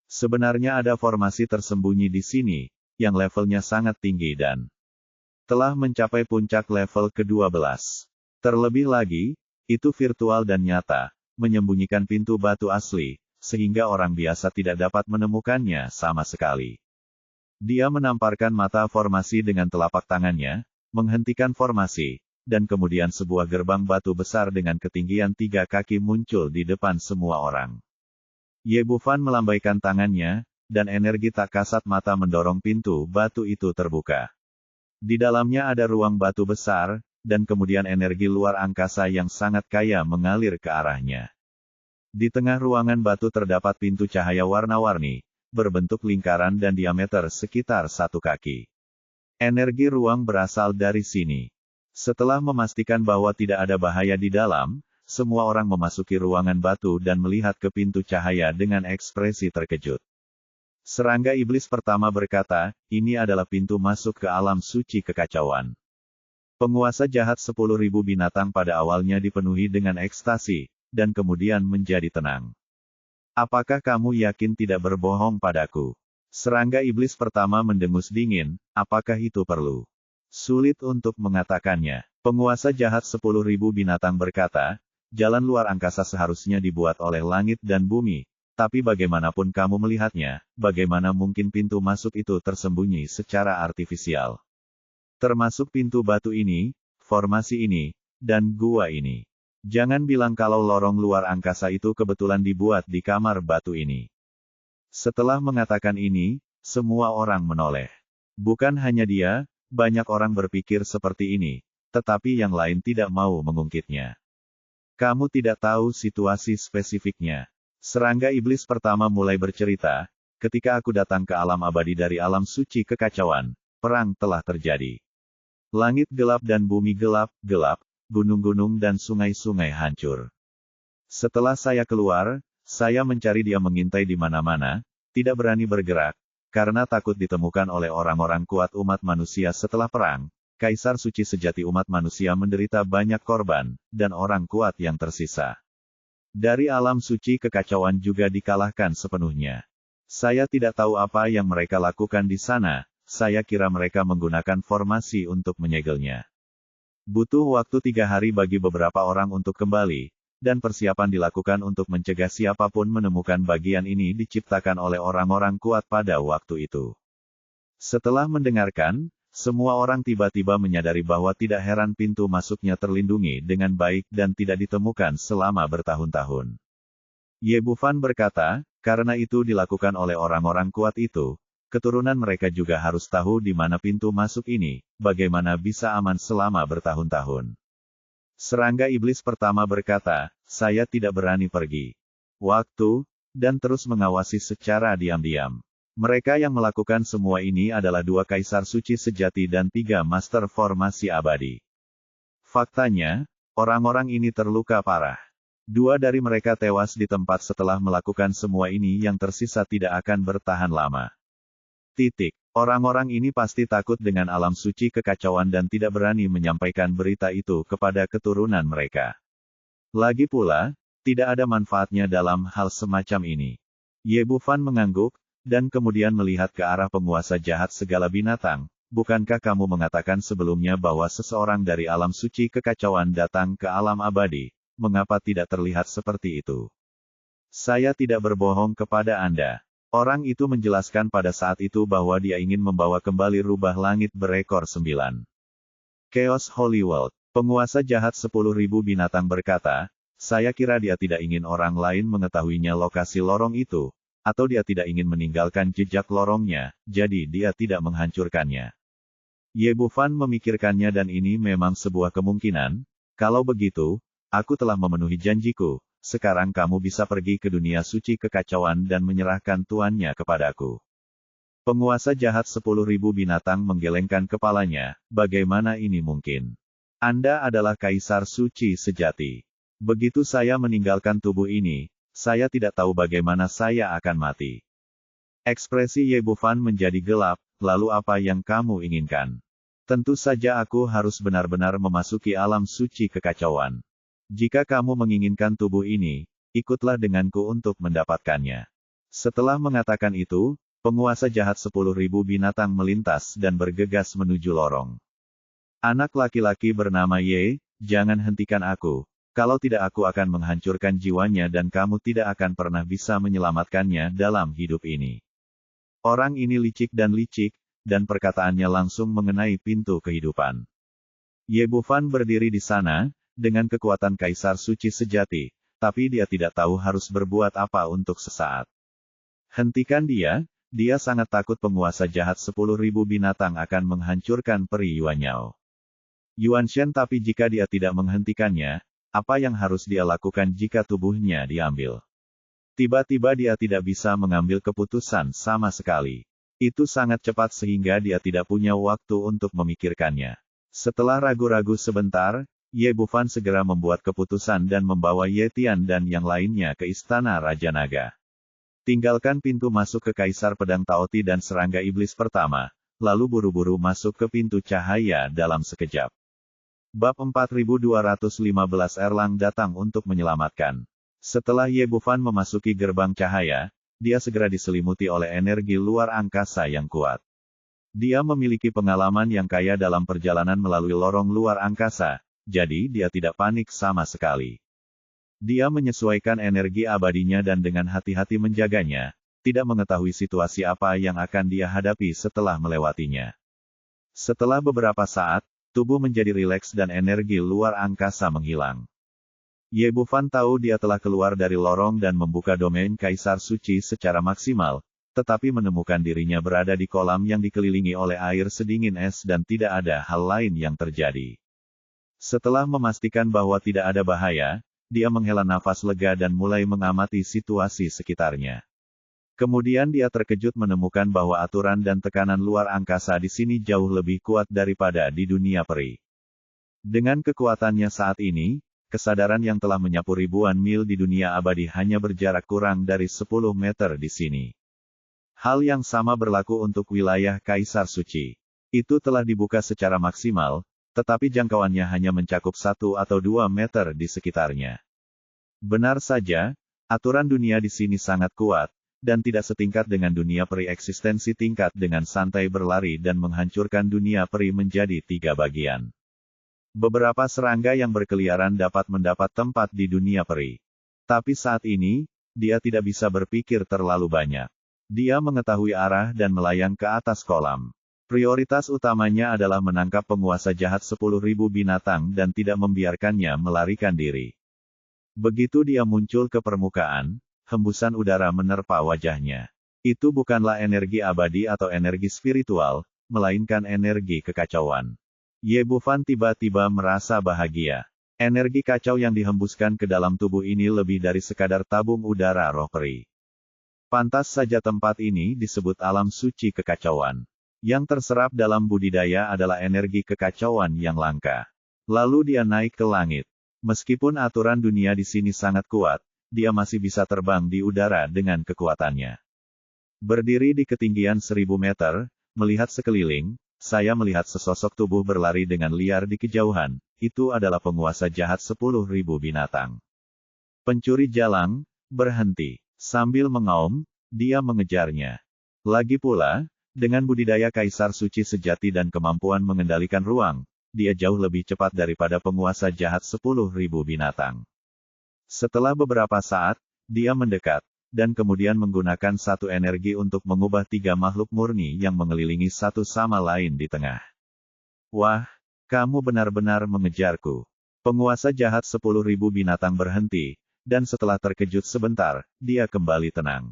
Sebenarnya ada formasi tersembunyi di sini, yang levelnya sangat tinggi dan telah mencapai puncak level ke-12. Terlebih lagi, itu virtual dan nyata, menyembunyikan pintu batu asli, sehingga orang biasa tidak dapat menemukannya sama sekali. Dia menamparkan mata formasi dengan telapak tangannya, menghentikan formasi, dan kemudian sebuah gerbang batu besar dengan ketinggian 3 kaki muncul di depan semua orang. Ye Bufan melambaikan tangannya, dan energi tak kasat mata mendorong pintu batu itu terbuka. Di dalamnya ada ruang batu besar, dan kemudian energi luar angkasa yang sangat kaya mengalir ke arahnya. Di tengah ruangan batu terdapat pintu cahaya warna-warni, berbentuk lingkaran dan diameter sekitar 1 kaki. Energi ruang berasal dari sini. Setelah memastikan bahwa tidak ada bahaya di dalam, semua orang memasuki ruangan batu dan melihat ke pintu cahaya dengan ekspresi terkejut. Serangga iblis pertama berkata, ini adalah pintu masuk ke alam suci kekacauan. Penguasa jahat 10.000 binatang pada awalnya dipenuhi dengan ekstasi, dan kemudian menjadi tenang. Apakah kamu yakin tidak berbohong padaku? Serangga iblis pertama mendengus dingin, apakah itu perlu? Sulit untuk mengatakannya. Penguasa jahat 10.000 binatang berkata, jalan luar angkasa seharusnya dibuat oleh langit dan bumi, tapi bagaimanapun kamu melihatnya, bagaimana mungkin pintu masuk itu tersembunyi secara artifisial? Termasuk pintu batu ini, formasi ini, dan gua ini. Jangan bilang kalau lorong luar angkasa itu kebetulan dibuat di kamar batu ini. Setelah mengatakan ini, semua orang menoleh. Bukan hanya dia, banyak orang berpikir seperti ini, tetapi yang lain tidak mau mengungkitnya. Kamu tidak tahu situasi spesifiknya. Serangga iblis pertama mulai bercerita, ketika aku datang ke alam abadi dari alam suci kekacauan, perang telah terjadi. Langit gelap dan bumi gelap, gunung-gunung dan sungai-sungai hancur. Setelah saya keluar, saya mencari dia mengintai di mana-mana, tidak berani bergerak, karena takut ditemukan oleh orang-orang kuat umat manusia setelah perang. Kaisar suci sejati umat manusia menderita banyak korban, dan orang kuat yang tersisa dari alam suci kekacauan juga dikalahkan sepenuhnya. Saya tidak tahu apa yang mereka lakukan di sana, saya kira mereka menggunakan formasi untuk menyegelnya. Butuh waktu 3 hari bagi beberapa orang untuk kembali, dan persiapan dilakukan untuk mencegah siapapun menemukan bagian ini diciptakan oleh orang-orang kuat pada waktu itu. Setelah mendengarkan, semua orang tiba-tiba menyadari bahwa tidak heran pintu masuknya terlindungi dengan baik dan tidak ditemukan selama bertahun-tahun. Ye Bufan berkata, karena itu dilakukan oleh orang-orang kuat itu, keturunan mereka juga harus tahu di mana pintu masuk ini, bagaimana bisa aman selama bertahun-tahun. Serangga iblis pertama berkata, saya tidak berani pergi. Waktu, dan terus mengawasi secara diam-diam. Mereka yang melakukan semua ini adalah 2 kaisar suci sejati dan 3 master formasi abadi. Faktanya, orang-orang ini terluka parah. 2 dari mereka tewas di tempat setelah melakukan semua ini, yang tersisa tidak akan bertahan lama. Orang-orang ini pasti takut dengan alam suci kekacauan dan tidak berani menyampaikan berita itu kepada keturunan mereka. Lagi pula, tidak ada manfaatnya dalam hal semacam ini. Ye Bufan mengangguk, dan kemudian melihat ke arah penguasa jahat segala binatang. Bukankah kamu mengatakan sebelumnya bahwa seseorang dari alam suci kekacauan datang ke alam abadi? Mengapa tidak terlihat seperti itu? Saya tidak berbohong kepada Anda. Orang itu menjelaskan pada saat itu bahwa dia ingin membawa kembali rubah langit berekor 9. Chaos Holy World. Penguasa jahat 10.000 binatang berkata, saya kira dia tidak ingin orang lain mengetahuinya lokasi lorong itu, atau dia tidak ingin meninggalkan jejak lorongnya, jadi dia tidak menghancurkannya. Ye Bufan memikirkannya dan ini memang sebuah kemungkinan. Kalau begitu, aku telah memenuhi janjiku, sekarang kamu bisa pergi ke dunia suci kekacauan dan menyerahkan tuannya kepadaku. Penguasa jahat 10.000 binatang menggelengkan kepalanya, bagaimana ini mungkin? Anda adalah kaisar suci sejati. Begitu saya meninggalkan tubuh ini, saya tidak tahu bagaimana saya akan mati. Ekspresi Ye Bufan menjadi gelap, lalu apa yang kamu inginkan? Tentu saja aku harus benar-benar memasuki alam suci kekacauan. Jika kamu menginginkan tubuh ini, ikutlah denganku untuk mendapatkannya. Setelah mengatakan itu, penguasa jahat 10.000 binatang melintas dan bergegas menuju lorong. Anak laki-laki bernama Ye, jangan hentikan aku, kalau tidak aku akan menghancurkan jiwanya dan kamu tidak akan pernah bisa menyelamatkannya dalam hidup ini. Orang ini licik, dan perkataannya langsung mengenai pintu kehidupan. Ye Bufan berdiri di sana, dengan kekuatan kaisar suci sejati, tapi dia tidak tahu harus berbuat apa untuk sesaat. Hentikan dia sangat takut penguasa jahat 10.000 binatang akan menghancurkan peri Yuanyao. Yuanshen, tapi jika dia tidak menghentikannya, apa yang harus dia lakukan jika tubuhnya diambil? Tiba-tiba dia tidak bisa mengambil keputusan sama sekali. Itu sangat cepat sehingga dia tidak punya waktu untuk memikirkannya. Setelah ragu-ragu sebentar, Ye Bufan segera membuat keputusan dan membawa Ye Tian dan yang lainnya ke istana Raja Naga. Tinggalkan pintu masuk ke Kaisar Pedang Taoti dan Serangga Iblis pertama, lalu buru-buru masuk ke pintu cahaya dalam sekejap. Bab 4215 Erlang datang untuk menyelamatkan. Setelah Ye Bufan memasuki gerbang cahaya, dia segera diselimuti oleh energi luar angkasa yang kuat. Dia memiliki pengalaman yang kaya dalam perjalanan melalui lorong luar angkasa, jadi dia tidak panik sama sekali. Dia menyesuaikan energi abadinya dan dengan hati-hati menjaganya, tidak mengetahui situasi apa yang akan dia hadapi setelah melewatinya. Setelah beberapa saat, tubuh menjadi rileks dan energi luar angkasa menghilang. Ye Bufan tahu dia telah keluar dari lorong dan membuka domain Kaisar Suci secara maksimal, tetapi menemukan dirinya berada di kolam yang dikelilingi oleh air sedingin es dan tidak ada hal lain yang terjadi. Setelah memastikan bahwa tidak ada bahaya, dia menghela nafas lega dan mulai mengamati situasi sekitarnya. Kemudian dia terkejut menemukan bahwa aturan dan tekanan luar angkasa di sini jauh lebih kuat daripada di dunia peri. Dengan kekuatannya saat ini, kesadaran yang telah menyapu ribuan mil di dunia abadi hanya berjarak kurang dari 10 meter di sini. Hal yang sama berlaku untuk wilayah Kaisar Suci. Itu telah dibuka secara maksimal, tetapi jangkauannya hanya mencakup 1 atau 2 meter di sekitarnya. Benar saja, aturan dunia di sini sangat kuat, dan tidak setingkat dengan dunia peri. Eksistensi tingkat dengan santai berlari dan menghancurkan dunia peri menjadi 3 bagian. Beberapa serangga yang berkeliaran dapat mendapat tempat di dunia peri. Tapi saat ini, dia tidak bisa berpikir terlalu banyak. Dia mengetahui arah dan melayang ke atas kolam. Prioritas utamanya adalah menangkap penguasa jahat 10.000 binatang dan tidak membiarkannya melarikan diri. Begitu dia muncul ke permukaan, hembusan udara menerpa wajahnya. Itu bukanlah energi abadi atau energi spiritual, melainkan energi kekacauan. Ye Bufan tiba-tiba merasa bahagia. Energi kacau yang dihembuskan ke dalam tubuh ini lebih dari sekadar tabung udara roh peri. Pantas saja tempat ini disebut alam suci kekacauan. Yang terserap dalam budidaya adalah energi kekacauan yang langka. Lalu dia naik ke langit. Meskipun aturan dunia di sini sangat kuat, dia masih bisa terbang di udara dengan kekuatannya. Berdiri di ketinggian 1000 meter, melihat sekeliling, saya melihat sesosok tubuh berlari dengan liar di kejauhan. Itu adalah penguasa jahat 10.000 binatang. Pencuri jalang, berhenti. Sambil mengaum, dia mengejarnya. Lagi pula, dengan budidaya Kaisar Suci sejati dan kemampuan mengendalikan ruang, dia jauh lebih cepat daripada penguasa jahat 10.000 binatang. Setelah beberapa saat, dia mendekat, dan kemudian menggunakan satu energi untuk mengubah 3 makhluk murni yang mengelilingi satu sama lain di tengah. Wah, Kamu benar-benar mengejarku. Penguasa jahat 10.000 binatang berhenti, dan setelah terkejut sebentar, dia kembali tenang.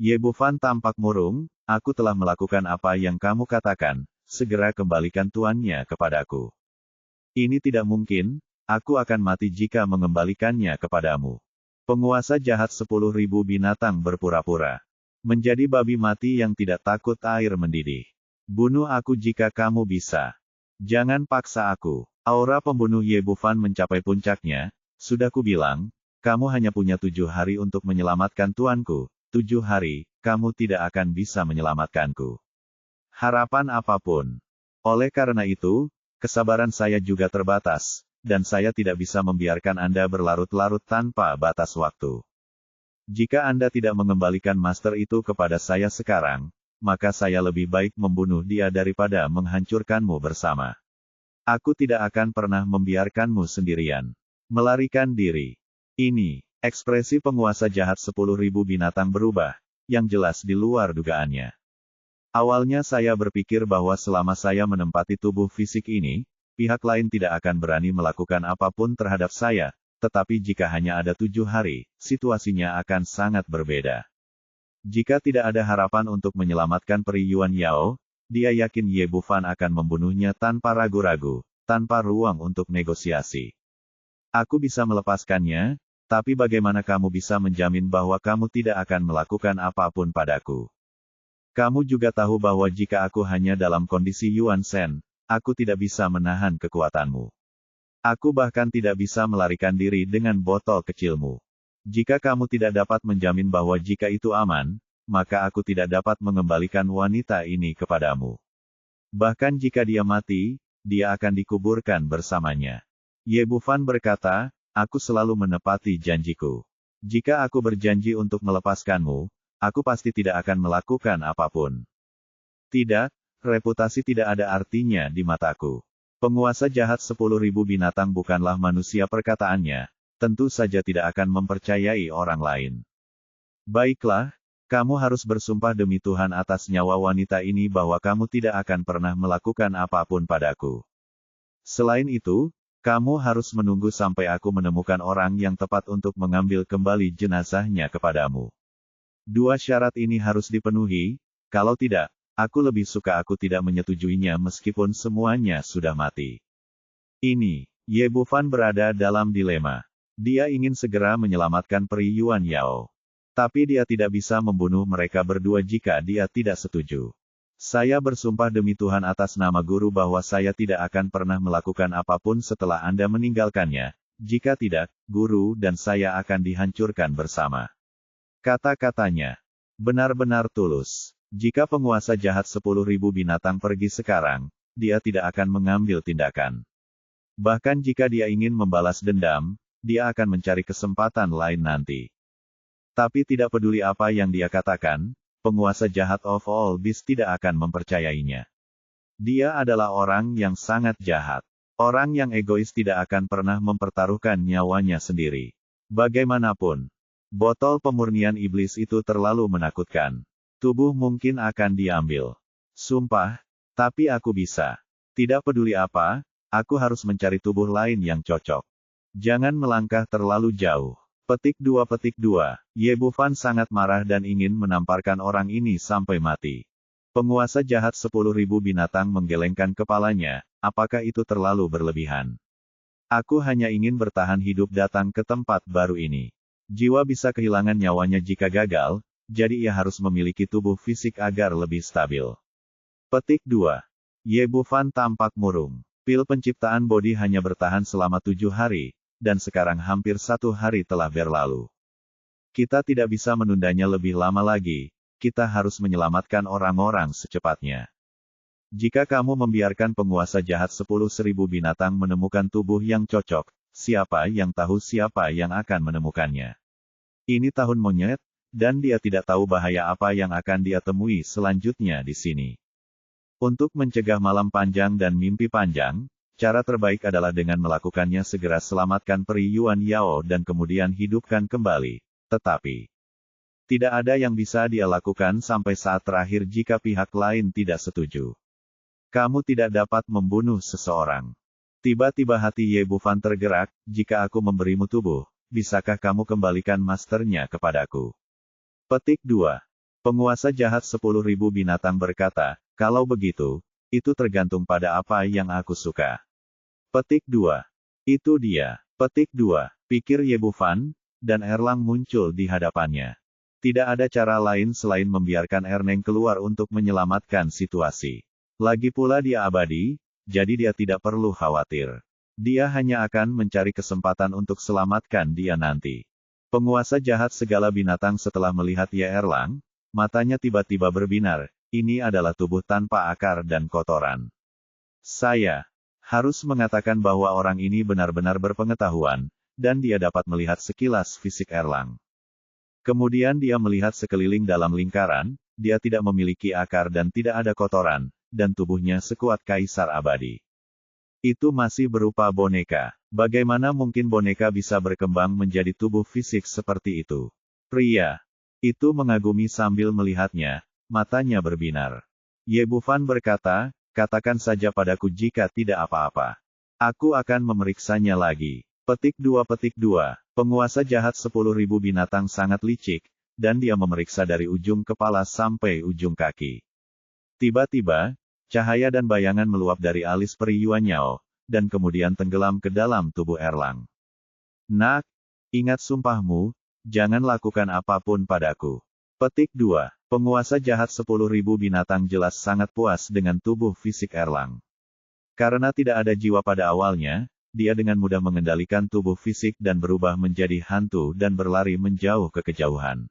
Ye Bufan tampak murung, aku telah melakukan apa yang kamu katakan, segera kembalikan tuannya kepadaku. Ini tidak mungkin, aku akan mati jika mengembalikannya kepadamu. Penguasa jahat 10.000 binatang berpura-pura. Menjadi babi mati yang tidak takut air mendidih. Bunuh aku jika kamu bisa. Jangan paksa aku. Aura pembunuh Ye Bufan mencapai puncaknya. Sudah kubilang, kamu hanya punya 7 hari untuk menyelamatkan tuanku. 7 hari, kamu tidak akan bisa menyelamatkanku. Harapan apapun. Oleh karena itu, kesabaran saya juga terbatas, dan saya tidak bisa membiarkan Anda berlarut-larut tanpa batas waktu. Jika Anda tidak mengembalikan master itu kepada saya sekarang, maka saya lebih baik membunuh dia daripada menghancurkanmu bersama. Aku tidak akan pernah membiarkanmu sendirian. Melarikan diri. Ini, ekspresi penguasa jahat 10.000 binatang berubah, yang jelas di luar dugaannya. Awalnya saya berpikir bahwa selama saya menempati tubuh fisik ini, pihak lain tidak akan berani melakukan apapun terhadap saya, tetapi jika hanya ada 7 hari, situasinya akan sangat berbeda. Jika tidak ada harapan untuk menyelamatkan peri Yuan Yao, dia yakin Ye Bufan akan membunuhnya tanpa ragu-ragu, tanpa ruang untuk negosiasi. Aku bisa melepaskannya, tapi bagaimana kamu bisa menjamin bahwa kamu tidak akan melakukan apapun padaku? Kamu juga tahu bahwa jika aku hanya dalam kondisi Yuan Shen, aku tidak bisa menahan kekuatanmu. Aku bahkan tidak bisa melarikan diri dengan botol kecilmu. Jika kamu tidak dapat menjamin bahwa jika itu aman, maka aku tidak dapat mengembalikan wanita ini kepadamu. Bahkan jika dia mati, dia akan dikuburkan bersamanya. Ye Bufan berkata, aku selalu menepati janjiku. Jika aku berjanji untuk melepaskanmu, aku pasti tidak akan melakukan apapun. Tidak, reputasi tidak ada artinya di mataku. Penguasa jahat 10.000 binatang bukanlah manusia perkataannya, tentu saja tidak akan mempercayai orang lain. Baiklah, kamu harus bersumpah demi Tuhan atas nyawa wanita ini bahwa kamu tidak akan pernah melakukan apapun padaku. Selain itu, kamu harus menunggu sampai aku menemukan orang yang tepat untuk mengambil kembali jenazahnya kepadamu. 2 syarat ini harus dipenuhi, kalau tidak, aku lebih suka aku tidak menyetujuinya meskipun semuanya sudah mati. Ini, Ye Bufan berada dalam dilema. Dia ingin segera menyelamatkan peri Yuan Yao. Tapi dia tidak bisa membunuh mereka berdua jika dia tidak setuju. Saya bersumpah demi Tuhan atas nama guru bahwa saya tidak akan pernah melakukan apapun setelah Anda meninggalkannya. Jika tidak, guru dan saya akan dihancurkan bersama. Kata-katanya benar-benar tulus. Jika penguasa jahat 10.000 binatang pergi sekarang, dia tidak akan mengambil tindakan. Bahkan jika dia ingin membalas dendam, dia akan mencari kesempatan lain nanti. Tapi tidak peduli apa yang dia katakan, penguasa jahat of all beasts tidak akan mempercayainya. Dia adalah orang yang sangat jahat. Orang yang egois tidak akan pernah mempertaruhkan nyawanya sendiri. Bagaimanapun, botol pemurnian iblis itu terlalu menakutkan. Tubuh mungkin akan diambil. Sumpah, tapi aku bisa. Tidak peduli apa, aku harus mencari tubuh lain yang cocok. Jangan melangkah terlalu jauh. Petik 2. Ye Bufan sangat marah dan ingin menamparkan orang ini sampai mati. Penguasa jahat 10.000 binatang menggelengkan kepalanya, apakah itu terlalu berlebihan? Aku hanya ingin bertahan hidup datang ke tempat baru ini. Jiwa bisa kehilangan nyawanya jika gagal, jadi ia harus memiliki tubuh fisik agar lebih stabil. Petik 2. Ye Bufan tampak murung. Pil penciptaan bodi hanya bertahan selama 7 hari, dan sekarang hampir 1 hari telah berlalu. Kita tidak bisa menundanya lebih lama lagi, kita harus menyelamatkan orang-orang secepatnya. Jika kamu membiarkan penguasa jahat 10.000 binatang menemukan tubuh yang cocok, siapa yang tahu siapa yang akan menemukannya? Ini tahun monyet, dan dia tidak tahu bahaya apa yang akan dia temui selanjutnya di sini. Untuk mencegah malam panjang dan mimpi panjang, cara terbaik adalah dengan melakukannya segera selamatkan peri Yuan Yao dan kemudian hidupkan kembali. Tetapi, tidak ada yang bisa dia lakukan sampai saat terakhir jika pihak lain tidak setuju. Kamu tidak dapat membunuh seseorang. Tiba-tiba hati Ye Bufan tergerak, jika aku memberimu tubuh, bisakah kamu kembalikan masternya kepadaku? Petik 2. Penguasa jahat 10.000 binatang berkata, kalau begitu, itu tergantung pada apa yang aku suka. Petik 2. Itu dia. Petik 2. Pikir Ye Bufan, dan Erlang muncul di hadapannya. Tidak ada cara lain selain membiarkan Erneng keluar untuk menyelamatkan situasi. Lagi pula dia abadi, jadi dia tidak perlu khawatir. Dia hanya akan mencari kesempatan untuk selamatkan dia nanti. Penguasa jahat segala binatang setelah melihat Ye Erlang, matanya tiba-tiba berbinar, ini adalah tubuh tanpa akar dan kotoran. Saya harus mengatakan bahwa orang ini benar-benar berpengetahuan, dan dia dapat melihat sekilas fisik Erlang. Kemudian dia melihat sekeliling dalam lingkaran, dia tidak memiliki akar dan tidak ada kotoran, dan tubuhnya sekuat kaisar abadi. Itu masih berupa boneka. Bagaimana mungkin boneka bisa berkembang menjadi tubuh fisik seperti itu? Pria itu mengagumi sambil melihatnya, matanya berbinar. Ye Bufan berkata, katakan saja padaku jika tidak apa-apa. Aku akan memeriksanya lagi. Petik 2. Penguasa jahat 10.000 binatang sangat licik, dan dia memeriksa dari ujung kepala sampai ujung kaki. Tiba-tiba, cahaya dan bayangan meluap dari alis peri Yuanyao, dan kemudian tenggelam ke dalam tubuh Erlang. Nak, ingat sumpahmu, jangan lakukan apapun padaku. Petik 2. Penguasa jahat 10.000 binatang jelas sangat puas dengan tubuh fisik Erlang. Karena tidak ada jiwa pada awalnya, dia dengan mudah mengendalikan tubuh fisik dan berubah menjadi hantu dan berlari menjauh ke kejauhan.